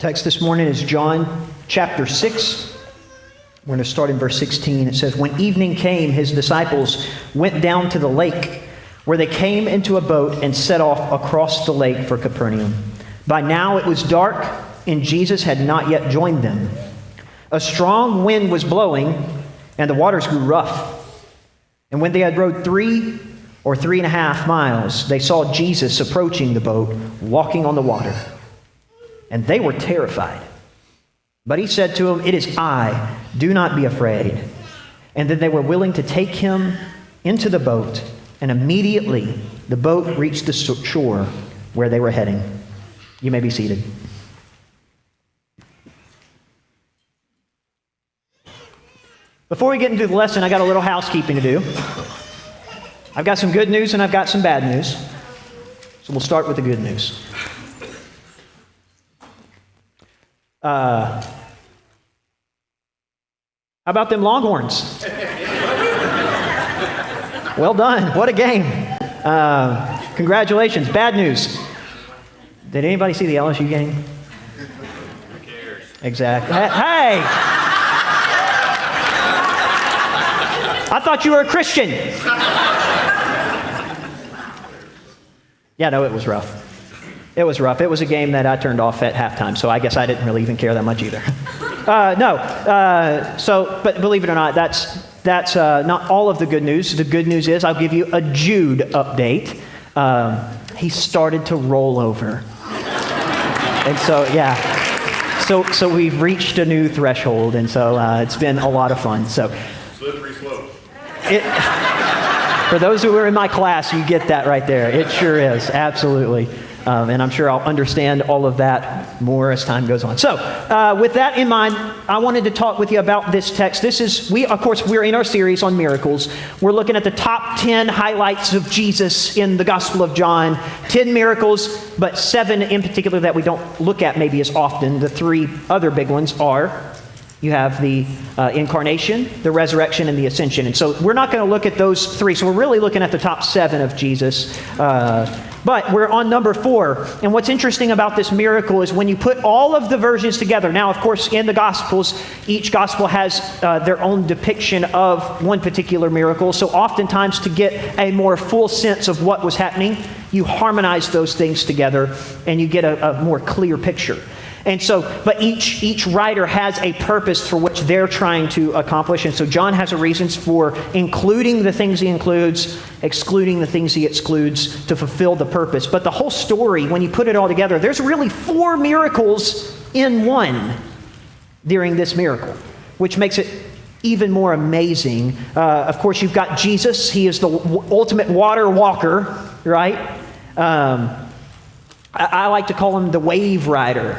Text this morning is John chapter 6. We're going to start in verse 16. It says, "When evening came, his disciples went down to the lake, where they came into a boat and set off across the lake for Capernaum. By now it was dark, and Jesus had not yet joined them. A strong wind was blowing, and the waters grew rough. And when they had rowed 3.5 miles, they saw Jesus approaching the boat, walking on the water. And they were terrified. But he said to them, 'It is I, do not be afraid.' And then they were willing to take him into the boat, and immediately the boat reached the shore where they were heading." You may be seated. Before we get into the lesson, I got a little housekeeping to do. I've got some good news and I've got some bad news. So we'll start with the good news. How about them Longhorns? Well done. What a game. Congratulations. Bad news. Did anybody see the LSU game? Who cares? Exactly. Hey! I thought you were a Christian. Yeah, no, it was rough. It was rough. It was a game that I turned off at halftime, so I guess I didn't really even care that much either. But believe it or not, that's not all of the good news. The good news is I'll give you a Jude update. He started to roll over. And so, yeah. So we've reached a new threshold, and so it's been a lot of fun. So, Slippery slope. For those who are in my class, you get that right there. It sure is, absolutely. And I'm sure I'll understand all of that more as time goes on. So, with that in mind, I wanted to talk with you about this text. We're in our series on miracles. We're looking at the top 10 highlights of Jesus in the Gospel of John. 10 miracles, but 7 in particular that we don't look at maybe as often. The 3 other big ones are, you have the incarnation, the resurrection, and the ascension. And so we're not going to look at those 3. So we're really looking at the top 7 of Jesus. But we're on number 4. And what's interesting about this miracle is when you put all of the versions together. Now, of course, in the Gospels, each Gospel has their own depiction of one particular miracle. So oftentimes to get a more full sense of what was happening, you harmonize those things together and you get a more clear picture. And so, but each writer has a purpose for which they're trying to accomplish. And so John has a reasons for including the things he includes, excluding the things he excludes to fulfill the purpose. But the whole story, when you put it all together, there's really 4 miracles in one during this miracle, which makes it even more amazing. Of course, you've got Jesus. He is the ultimate water walker, right? I like to call him the wave rider.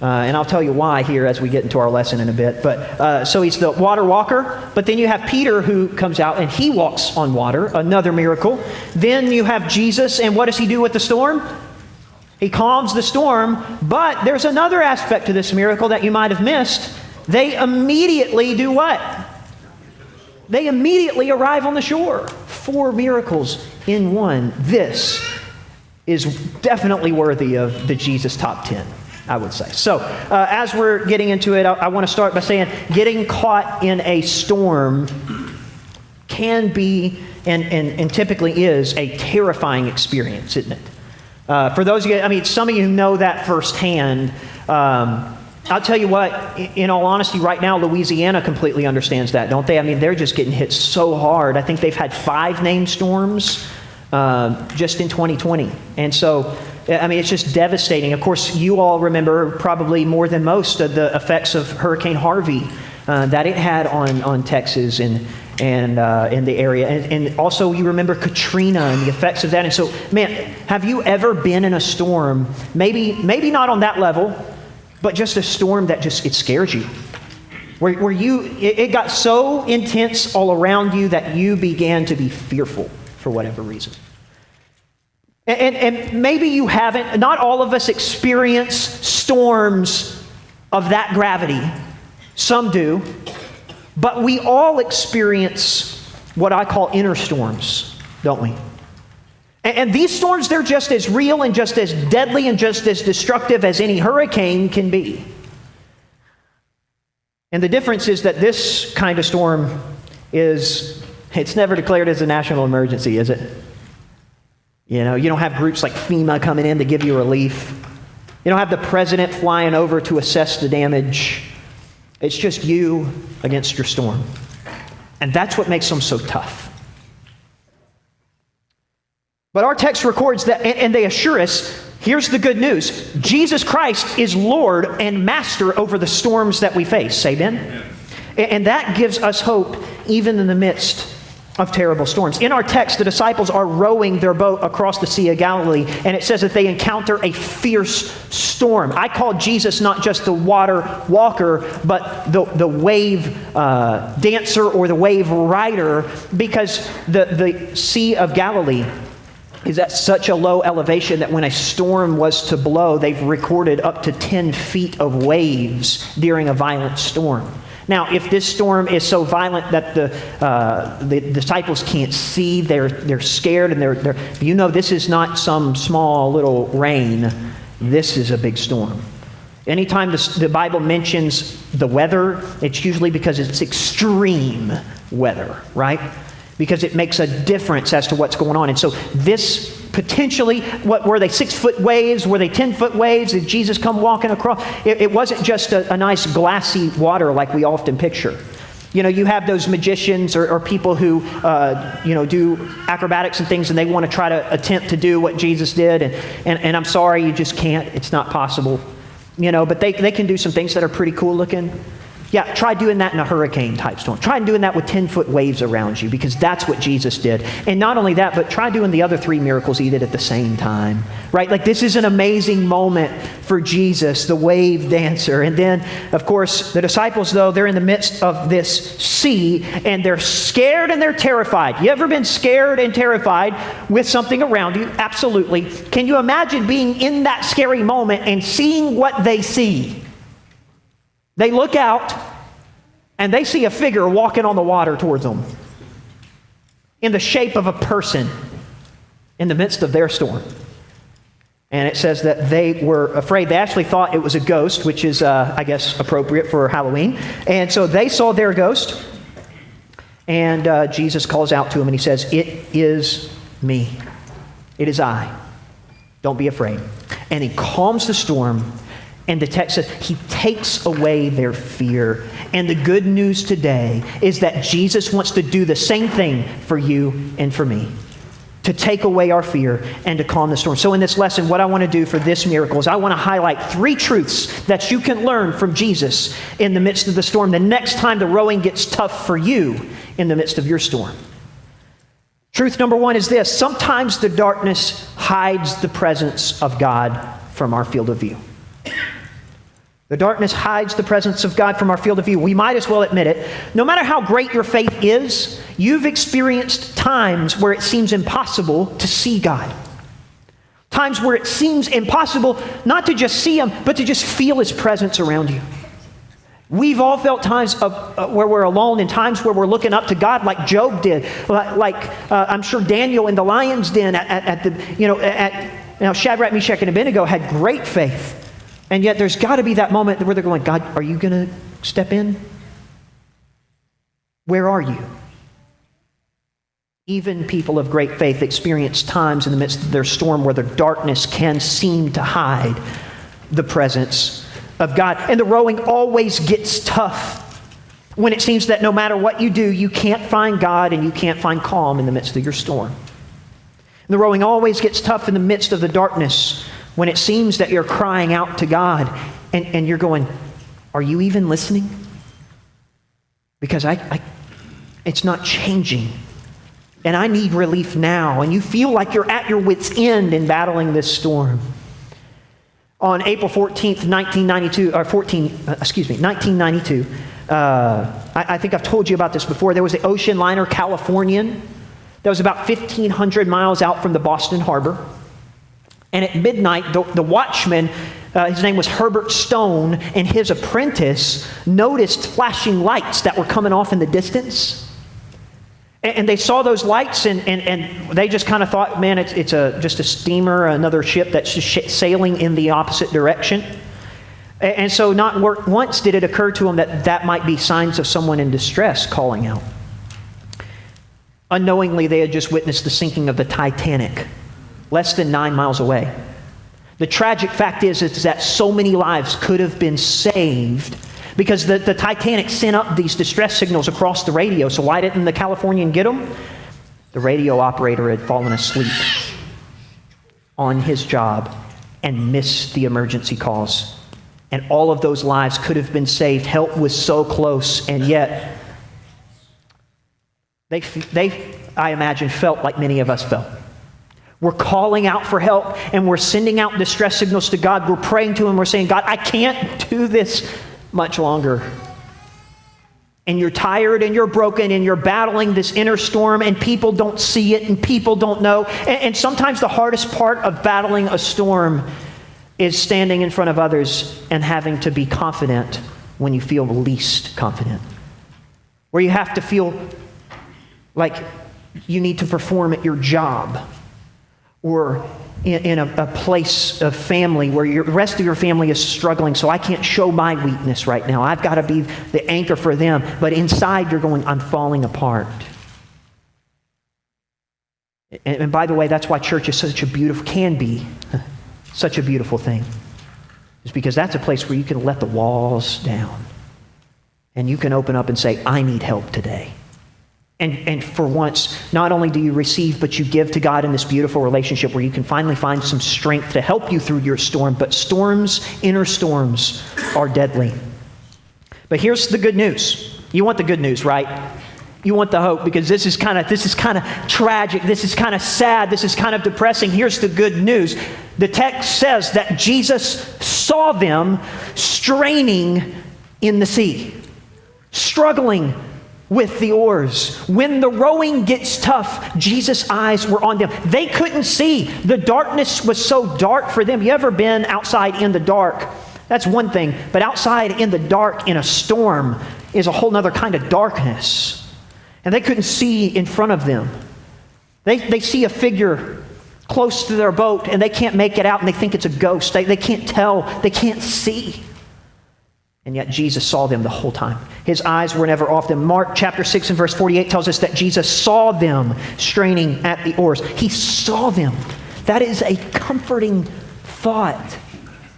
And I'll tell you why here as we get into our lesson in a bit. But so he's the water walker. But then you have Peter who comes out and he walks on water, another miracle. Then you have Jesus, and what does he do with the storm? He calms the storm. But there's another aspect to this miracle that you might have missed. They immediately do what? They immediately arrive on the shore. 4 miracles in one. This is definitely worthy of the Jesus top 10. I would say. So, as we're getting into it, I want to start by saying getting caught in a storm can be and typically is a terrifying experience, isn't it? For those of you, some of you know that firsthand. I'll tell you what, in all honesty, right now, Louisiana completely understands that, don't they? They're just getting hit so hard. I think they've had 5 named storms just in 2020. And so, it's just devastating. Of course, you all remember probably more than most of the effects of Hurricane Harvey that it had on Texas and in the area. And also you remember Katrina and the effects of that. And so, man, have you ever been in a storm, maybe not on that level, but just a storm that it scares you? Where it got so intense all around you that you began to be fearful for whatever reason. And maybe you haven't, not all of us experience storms of that gravity. Some do. But we all experience what I call inner storms, don't we? And these storms, they're just as real and just as deadly and just as destructive as any hurricane can be. And the difference is that this kind of storm it's never declared as a national emergency, is it? You know, you don't have groups like FEMA coming in to give you relief. You don't have the president flying over to assess the damage. It's just you against your storm. And that's what makes them so tough. But our text records that, and they assure us, here's the good news. Jesus Christ is Lord and Master over the storms that we face. Amen? Amen. And that gives us hope even in the midst of terrible storms. In our text, the disciples are rowing their boat across the Sea of Galilee, and it says that they encounter a fierce storm. I call Jesus not just the water walker, but the wave dancer or the wave rider, because the Sea of Galilee is at such a low elevation that when a storm was to blow, they've recorded up to 10 feet of waves during a violent storm. Now, if this storm is so violent that the disciples can't see, they're scared, and they're you know, this is not some small little rain. This is a big storm. Anytime the Bible mentions the weather, it's usually because it's extreme weather, right? Because it makes a difference as to what's going on. And so this potentially, what were they, 6-foot waves? Were they 10-foot waves? Did Jesus come walking across? It wasn't just a nice glassy water like we often picture. You know, you have those magicians or people who, do acrobatics and things, and they want to try to attempt to do what Jesus did. And I'm sorry, you just can't. It's not possible. You know, but they can do some things that are pretty cool looking. Yeah, try doing that in a hurricane type storm. Try doing that with 10-foot waves around you, because that's what Jesus did. And not only that, but try doing the other 3 miracles he did at the same time, right? Like, this is an amazing moment for Jesus, the wave dancer. And then, of course, the disciples, though, they're in the midst of this sea, and they're scared and they're terrified. You ever been scared and terrified with something around you? Absolutely. Can you imagine being in that scary moment and seeing what they see? They look out, and they see a figure walking on the water towards them in the shape of a person in the midst of their storm. And it says that they were afraid. They actually thought it was a ghost, which is, I guess, appropriate for Halloween. And so they saw their ghost, and Jesus calls out to them, and he says, "It is me. It is I. Don't be afraid." And he calms the storm. And the text says he takes away their fear. And the good news today is that Jesus wants to do the same thing for you and for me, to take away our fear and to calm the storm. So in this lesson, what I want to do for this miracle is I want to highlight 3 truths that you can learn from Jesus in the midst of the storm the next time the rowing gets tough for you in the midst of your storm. Truth number 1 is this: sometimes the darkness hides the presence of God from our field of view. The darkness hides the presence of God from our field of view. We might as well admit it. No matter how great your faith is, you've experienced times where it seems impossible to see God. Times where it seems impossible not to just see Him, but to just feel His presence around you. We've all felt times where we're alone, and times where we're looking up to God, like Job did, I'm sure Daniel in the lion's den Shadrach, Meshach, and Abednego had great faith. And yet there's got to be that moment where they're going, "God, are you going to step in? Where are you?" Even people of great faith experience times in the midst of their storm where the darkness can seem to hide the presence of God. And the rowing always gets tough when it seems that no matter what you do, you can't find God and you can't find calm in the midst of your storm. And the rowing always gets tough in the midst of the darkness when it seems that you're crying out to God and you're going, "Are you even listening? Because it's not changing. And I need relief now." And you feel like you're at your wit's end in battling this storm. On April 14th, 1992, I think I've told you about this before. There was the ocean liner Californian that was about 1,500 miles out from the Boston Harbor. And at midnight, the watchman, his name was Herbert Stone, and his apprentice noticed flashing lights that were coming off in the distance. And they saw those lights, and they just kind of thought, man, it's just a steamer, another ship that's just sailing in the opposite direction. And so not once did it occur to them that might be signs of someone in distress calling out. Unknowingly, they had just witnessed the sinking of the Titanic, less than 9 miles away. The tragic fact is that so many lives could have been saved because the Titanic sent up these distress signals across the radio. So why didn't the Californian get them? The radio operator had fallen asleep on his job and missed the emergency calls. And all of those lives could have been saved. Help was so close, and yet they, I imagine, felt like many of us felt. We're calling out for help, and we're sending out distress signals to God. We're praying to Him. We're saying, God, I can't do this much longer. And you're tired, and you're broken, and you're battling this inner storm, and people don't see it, and people don't know. And sometimes the hardest part of battling a storm is standing in front of others and having to be confident when you feel least confident. Where you have to feel like you need to perform at your job, or in a place of family where the rest of your family is struggling, so I can't show my weakness right now. I've got to be the anchor for them. But inside you're going, I'm falling apart. And by the way, that's why church is such a beautiful thing. Is because that's a place where you can let the walls down. And you can open up and say, I need help today. And for once, not only do you receive, but you give to God in this beautiful relationship where you can finally find some strength to help you through your storm. But storms, inner storms, are deadly. But here's the good news. You want the good news, right? You want the hope, because this is kind of tragic. This is kind of sad. This is kind of depressing. Here's the good news. The text says that Jesus saw them straining in the sea, struggling with the oars. When the rowing gets tough, Jesus' eyes were on them. They couldn't see. The darkness was so dark for them. You ever been outside in the dark? That's one thing. But outside in the dark in a storm is a whole other kind of darkness. And they couldn't see in front of them. They see a figure close to their boat, and they can't make it out, and they think it's a ghost. They can't tell. They can't see. And yet Jesus saw them the whole time. His eyes were never off them. Mark chapter 6 and verse 48 tells us that Jesus saw them straining at the oars. He saw them. That is a comforting thought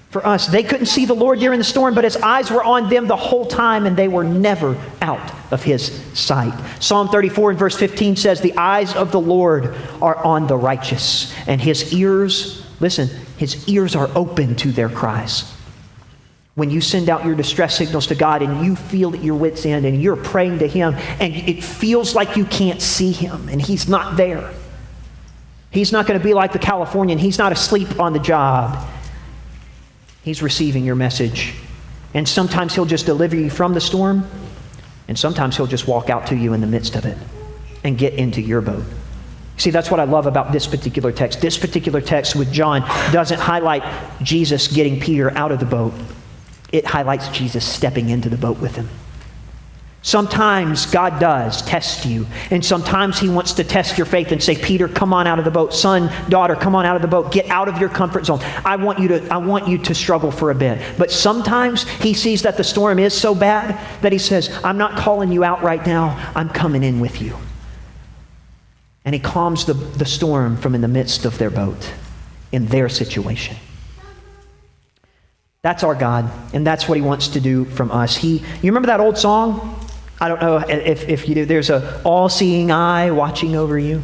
for us. They couldn't see the Lord during the storm, but His eyes were on them the whole time, and they were never out of His sight. Psalm 34 and verse 15 says, the eyes of the Lord are on the righteous, and His ears, listen, His ears are open to their cries. When you send out your distress signals to God and you feel at your wit's end and you're praying to Him and it feels like you can't see Him and He's not there. He's not going to be like the Californian. He's not asleep on the job. He's receiving your message. And sometimes He'll just deliver you from the storm, and sometimes He'll just walk out to you in the midst of it and get into your boat. See, that's what I love about this particular text. This particular text with John doesn't highlight Jesus getting Peter out of the boat. It highlights Jesus stepping into the boat with him. Sometimes God does test you, and sometimes He wants to test your faith and say, Peter, come on out of the boat. Son, daughter, come on out of the boat. Get out of your comfort zone. I want you to struggle for a bit. But sometimes He sees that the storm is so bad that He says, I'm not calling you out right now. I'm coming in with you. And He calms the storm from in the midst of their boat, in their situation. That's our God, and that's what He wants to do from us. You remember that old song? I don't know if you do. There's a all-seeing eye watching over you.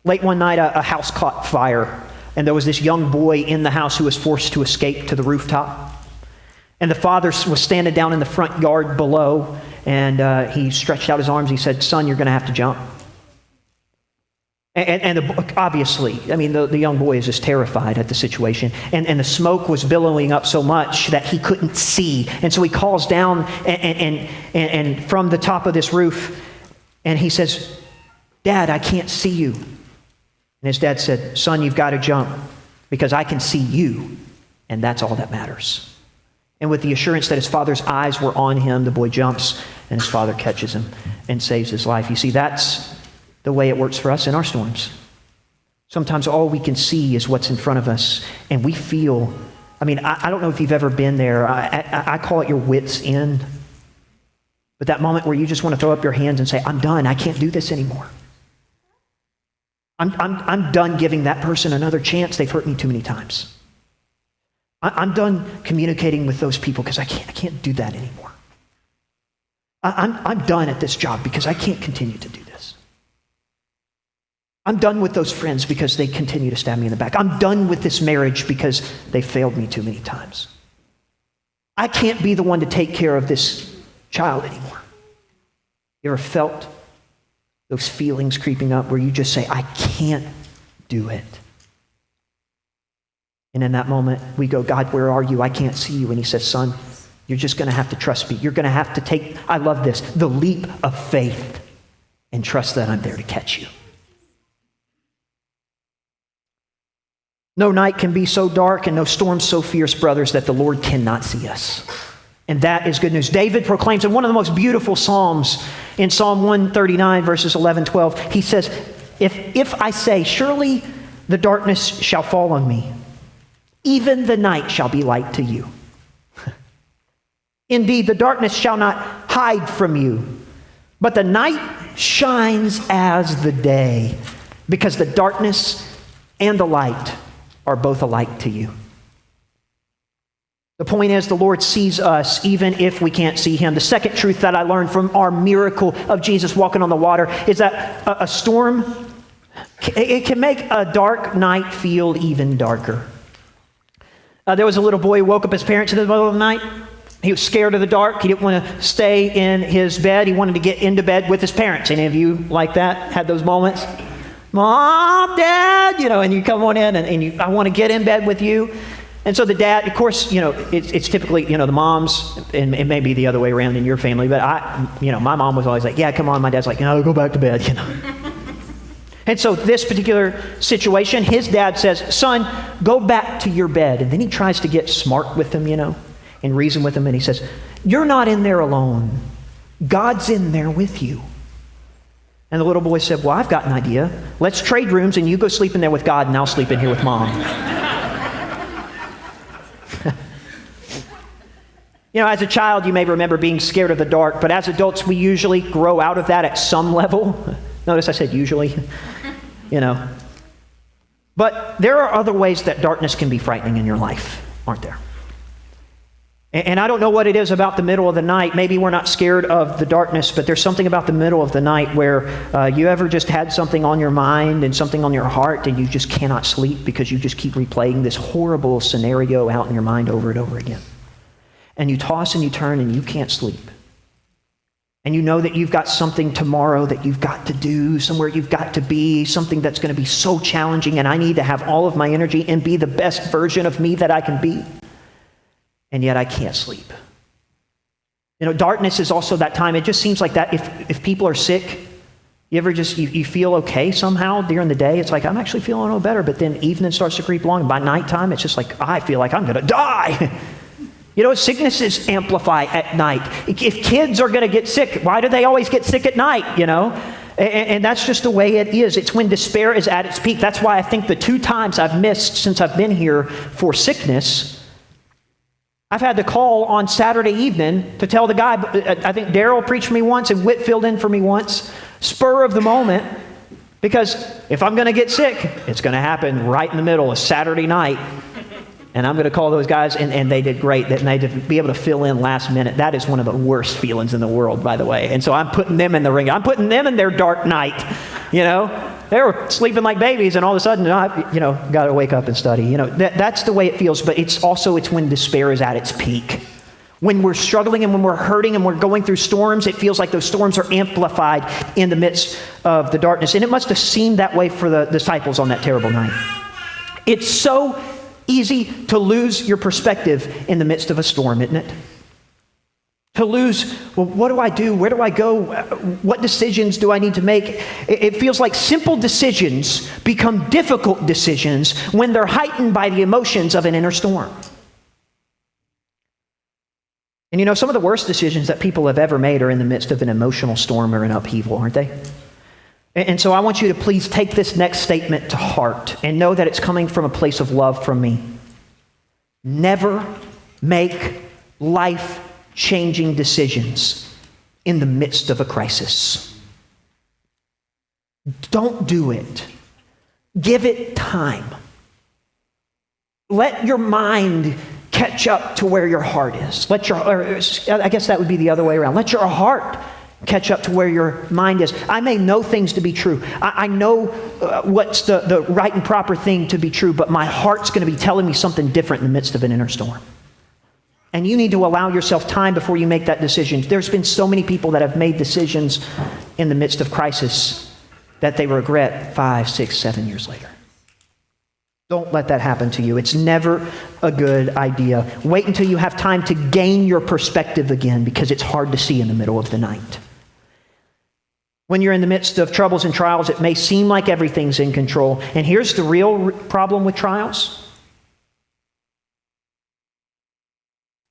Late one night, a house caught fire, and there was this young boy in the house who was forced to escape to the rooftop. And the father was standing down in the front yard below, and he stretched out his arms. He said, son, you're going to have to jump. And obviously, I mean, the young boy is just terrified at the situation. And the smoke was billowing up so much that he couldn't see. And so he calls down and from the top of this roof, and he says, Dad, I can't see you. And his dad said, son, you've got to jump because I can see you, and that's all that matters. And with the assurance that his father's eyes were on him, the boy jumps and his father catches him and saves his life. You see, that's the way it works for us in our storms. Sometimes all we can see is what's in front of us, and we feel, I don't know if you've ever been there. I call it your wit's end. But that moment where you just want to throw up your hands and say, I'm done. I can't do this anymore. I'm done giving that person another chance. They've hurt me too many times. I'm done communicating with those people because I can't do that anymore. I'm done at this job because I can't continue to do this. I'm done with those friends because they continue to stab me in the back. I'm done with this marriage because they failed me too many times. I can't be the one to take care of this child anymore. You ever felt those feelings creeping up where you just say, I can't do it? And in that moment, we go, God, where are you? I can't see you. And he says, son, you're just going to have to trust me. You're going to have to take, I love this, the leap of faith and trust that I'm there to catch you. No night can be so dark and no storm so fierce, brothers, that the Lord cannot see us. And that is good news. David proclaims in one of the most beautiful Psalms, in Psalm 139, verses 11, 12, he says, if I say, surely the darkness shall fall on me, even the night shall be light to you. Indeed, the darkness shall not hide from you, but the night shines as the day, because the darkness and the light are both alike to you. The point is, the Lord sees us even if we can't see him. The second truth that I learned from our miracle of Jesus walking on the water is that a storm, it can make a dark night feel even darker. There was a little boy who woke up his parents in the middle of the night. He was scared of the dark. He didn't want to stay in his bed. He wanted to get into bed with his parents. Any of you like that? Had those moments? Mom, Dad, and you come on in and I want to get in bed with you. And so the dad, of course, it's typically, the moms, and it may be the other way around in your family, but my mom was always like, yeah, come on. My dad's like, no, go back to bed, And so this particular situation, his dad says, son, go back to your bed. And then he tries to get smart with him, and reason with him. And he says, you're not in there alone. God's in there with you. And the little boy said, well, I've got an idea. Let's trade rooms and you go sleep in there with God and I'll sleep in here with Mom. As a child, you may remember being scared of the dark, but as adults, we usually grow out of that at some level. Notice I said usually, But there are other ways that darkness can be frightening in your life, aren't there? And I don't know what it is about the middle of the night. Maybe we're not scared of the darkness, but there's something about the middle of the night where you ever just had something on your mind and something on your heart and you just cannot sleep because you just keep replaying this horrible scenario out in your mind over and over again. And you toss and you turn and you can't sleep. And you know that you've got something tomorrow that you've got to do, somewhere you've got to be, something that's going to be so challenging, and I need to have all of my energy and be the best version of me that I can be. And yet I can't sleep. Darkness is also that time. It just seems like that if people are sick, you ever just, you feel okay somehow during the day. It's like, I'm actually feeling a little better, but then evening starts to creep along. And by nighttime, it's just like, I feel like I'm going to die. Sicknesses amplify at night. If kids are going to get sick, why do they always get sick at night, And that's just the way it is. It's when despair is at its peak. That's why I think the 2 times I've missed since I've been here for sickness, I've had to call on Saturday evening to tell the guy, I think Daryl preached for me once and Whit filled in for me once, spur of the moment, because if I'm going to get sick, it's going to happen right in the middle of Saturday night. And I'm going to call those guys, and they did great. And they did be able to fill in last minute. That is one of the worst feelings in the world, by the way. And so I'm putting them in the ring. I'm putting them in their dark night, They were sleeping like babies, and all of a sudden, got to wake up and study. That's the way it feels. But it's when despair is at its peak. When we're struggling and when we're hurting and we're going through storms, it feels like those storms are amplified in the midst of the darkness. And it must have seemed that way for the disciples on that terrible night. It's so easy to lose your perspective in the midst of a storm, isn't it? To lose, well, what do I do? Where do I go? What decisions do I need to make? It feels like simple decisions become difficult decisions when they're heightened by the emotions of an inner storm. And you know, some of the worst decisions that people have ever made are in the midst of an emotional storm or an upheaval, aren't they? And so I want you to please take this next statement to heart and know that it's coming from a place of love from me. Never make life-changing decisions in the midst of a crisis. Don't do it. Give it time. Let your mind catch up to where your heart is. I guess that would be the other way around. Let your heart catch up to where your mind is. I may know things to be true. I know what's the right and proper thing to be true, but my heart's going to be telling me something different in the midst of an inner storm. And you need to allow yourself time before you make that decision. There's been so many people that have made decisions in the midst of crisis that they regret 5, 6, 7 years later. Don't let that happen to you. It's never a good idea. Wait until you have time to gain your perspective again, because it's hard to see in the middle of the night. When you're in the midst of troubles and trials, it may seem like everything's in control. And here's the real problem with trials.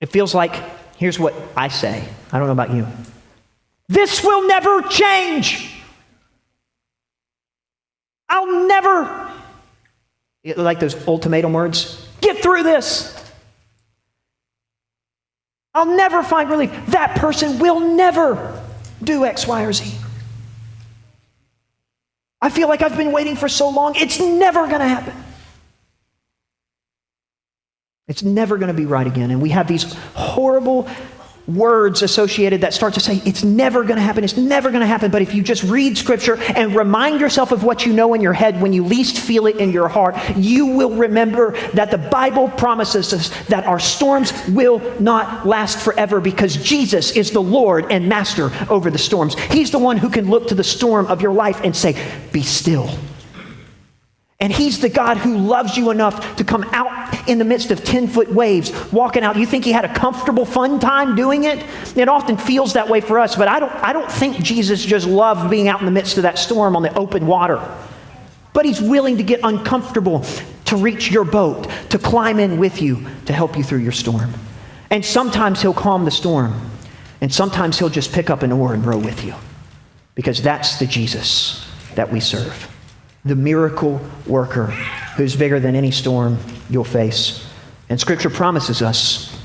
It feels like, here's what I say. I don't know about you. This will never change. I'll never, like those ultimatum words, get through this. I'll never find relief. That person will never do X, Y, or Z. I feel like I've been waiting for so long. It's never going to happen. It's never going to be right again. And we have these horrible words associated that start to say, it's never going to happen, it's never going to happen. But if you just read Scripture and remind yourself of what you know in your head when you least feel it in your heart, you will remember that the Bible promises us that our storms will not last forever, because Jesus is the Lord and Master over the storms. He's the one who can look to the storm of your life and say, be still. And He's the God who loves you enough to come out in the midst of 10-foot waves, walking out. You think He had a comfortable, fun time doing it? It often feels that way for us, but I don't think Jesus just loved being out in the midst of that storm on the open water. But He's willing to get uncomfortable to reach your boat, to climb in with you, to help you through your storm. And sometimes He'll calm the storm, and sometimes He'll just pick up an oar and row with you, because that's the Jesus that we serve. The miracle worker who's bigger than any storm you'll face. And Scripture promises us,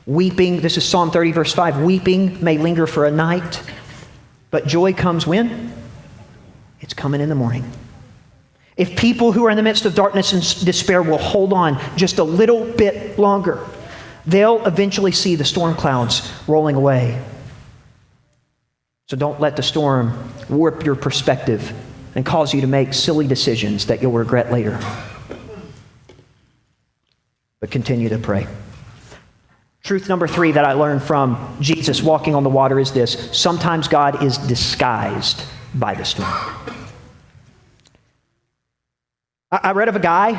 weeping, this is Psalm 30, verse 5, weeping may linger for a night, but joy comes when? It's coming in the morning. If people who are in the midst of darkness and despair will hold on just a little bit longer, they'll eventually see the storm clouds rolling away. So don't let the storm warp your perspective and cause you to make silly decisions that you'll regret later. But continue to pray. Truth number 3 that I learned from Jesus walking on the water is this: sometimes God is disguised by the storm. I read of a guy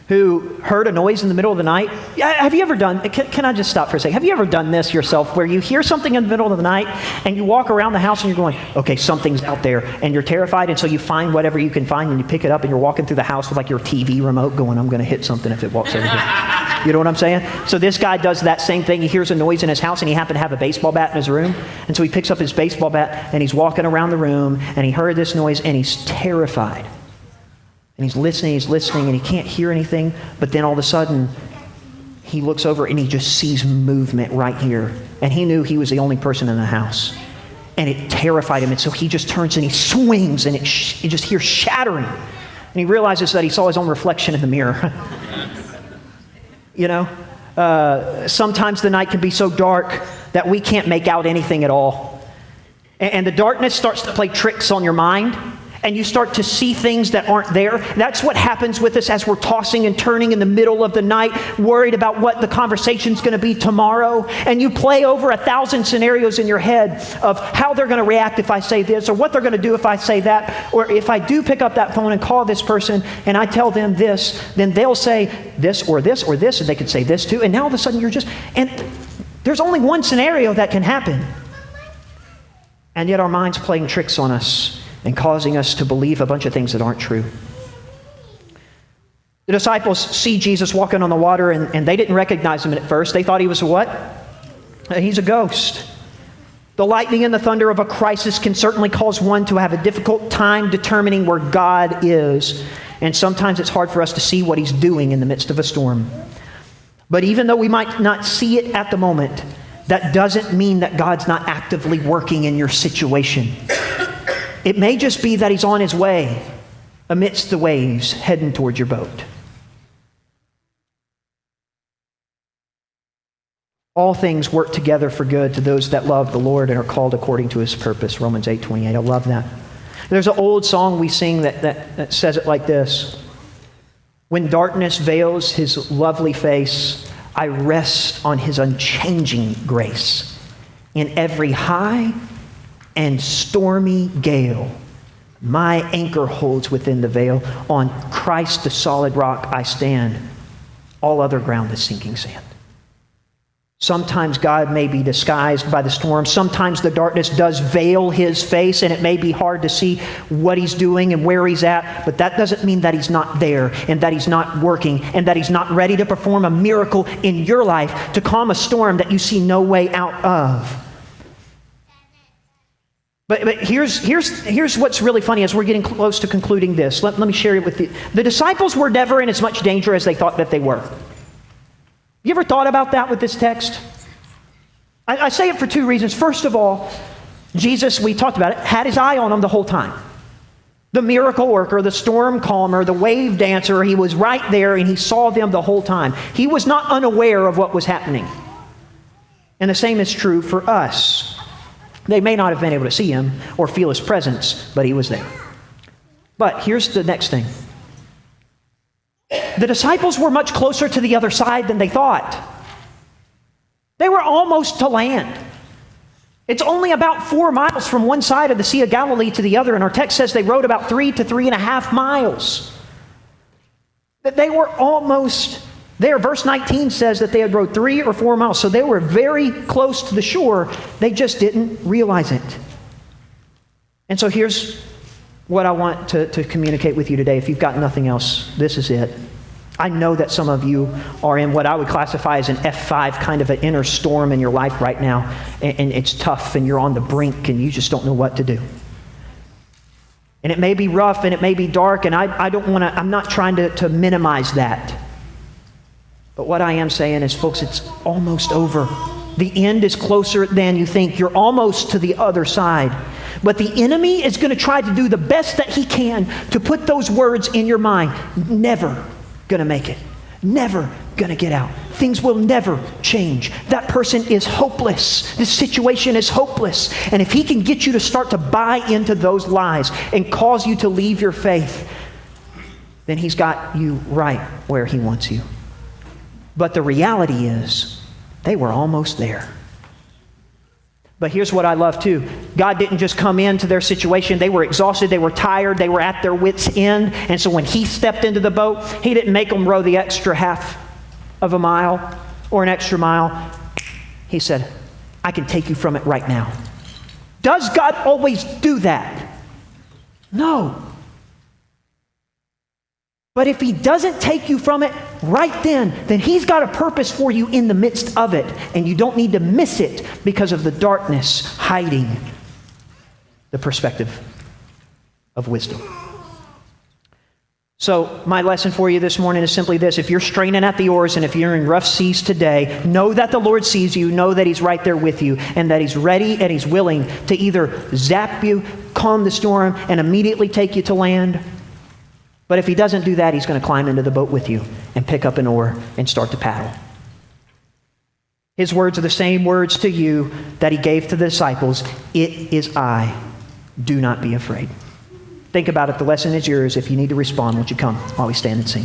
who heard a noise in the middle of the night. Have you ever done, can I just stop for a second? Have you ever done this yourself, where you hear something in the middle of the night and you walk around the house and you're going, okay, something's out there, and you're terrified, and so you find whatever you can find and you pick it up and you're walking through the house with like your TV remote going, I'm going to hit something if it walks over here. You know what I'm saying? So this guy does that same thing. He hears a noise in his house and he happened to have a baseball bat in his room. And so he picks up his baseball bat and he's walking around the room and he heard this noise and he's terrified. And he's listening, and he can't hear anything. But then all of a sudden, he looks over and he just sees movement right here. And he knew he was the only person in the house. And it terrified him. And so he just turns and he swings, and you just hear shattering. And he realizes that he saw his own reflection in the mirror. You know? Sometimes the night can be so dark that we can't make out anything at all. And the darkness starts to play tricks on your mind. And you start to see things that aren't there. That's what happens with us as we're tossing and turning in the middle of the night, worried about what the conversation's going to be tomorrow. And you play over 1,000 scenarios in your head of how they're going to react if I say this, or what they're going to do if I say that, or if I do pick up that phone and call this person and I tell them this, then they'll say this or this or this, and they could say this too. And now all of a sudden and there's only one scenario that can happen. And yet our mind's playing tricks on us and causing us to believe a bunch of things that aren't true. The disciples see Jesus walking on the water, and they didn't recognize him at first. They thought he was a what? He's a ghost. The lightning and the thunder of a crisis can certainly cause one to have a difficult time determining where God is. And sometimes it's hard for us to see what He's doing in the midst of a storm. But even though we might not see it at the moment, that doesn't mean that God's not actively working in your situation. It may just be that He's on His way amidst the waves heading towards your boat. All things work together for good to those that love the Lord and are called according to His purpose. Romans 8:28. I love that. There's an old song we sing that says it like this. When darkness veils His lovely face, I rest on His unchanging grace. In every high and stormy gale, my anchor holds within the veil. On Christ the solid rock I stand. All other ground is sinking sand. Sometimes God may be disguised by the storm. Sometimes the darkness does veil His face, and it may be hard to see what He's doing and where He's at, but that doesn't mean that He's not there and that He's not working and that He's not ready to perform a miracle in your life to calm a storm that you see no way out of. But here's what's really funny as we're getting close to concluding this. Let me share it with you. The disciples were never in as much danger as they thought that they were. You ever thought about that with this text? I say it for two reasons. First of all, Jesus, we talked about it, had His eye on them the whole time. The miracle worker, the storm calmer, the wave dancer, He was right there and He saw them the whole time. He was not unaware of what was happening. And the same is true for us. They may not have been able to see Him or feel His presence, but He was there. But here's the next thing. The disciples were much closer to the other side than they thought. They were almost to land. It's only about 4 miles from one side of the Sea of Galilee to the other, and our text says they rode about 3 to 3.5 miles. That they were almost there. Verse 19 says that they had rode 3 or 4 miles, so they were very close to the shore. They just didn't realize it. And so here's what I want to communicate with you today. If you've got nothing else, this is it. I know that some of you are in what I would classify as an F5 kind of an inner storm in your life right now, and it's tough, and you're on the brink, and you just don't know what to do. And it may be rough, and it may be dark, and I'm not trying to minimize that. But what I am saying is, folks, it's almost over. The end is closer than you think. You're almost to the other side. But the enemy is going to try to do the best that he can to put those words in your mind. Never going to make it. Never going to get out. Things will never change. That person is hopeless. This situation is hopeless. And if he can get you to start to buy into those lies and cause you to leave your faith, then he's got you right where he wants you. But the reality is, they were almost there. But here's what I love too. God didn't just come into their situation. They were exhausted. They were tired. They were at their wits' end. And so when He stepped into the boat, He didn't make them row the extra half of a mile or an extra mile. He said, I can take you from it right now. Does God always do that? No. But if He doesn't take you from it right then He's got a purpose for you in the midst of it. And you don't need to miss it because of the darkness hiding the perspective of wisdom. So my lesson for you this morning is simply this. If you're straining at the oars and if you're in rough seas today, know that the Lord sees you, know that He's right there with you, and that He's ready and He's willing to either zap you, calm the storm, and immediately take you to land. But if He doesn't do that, He's going to climb into the boat with you and pick up an oar and start to paddle. His words are the same words to you that He gave to the disciples. It is I. Do not be afraid. Think about it. The lesson is yours. If you need to respond, won't you come while we stand and sing?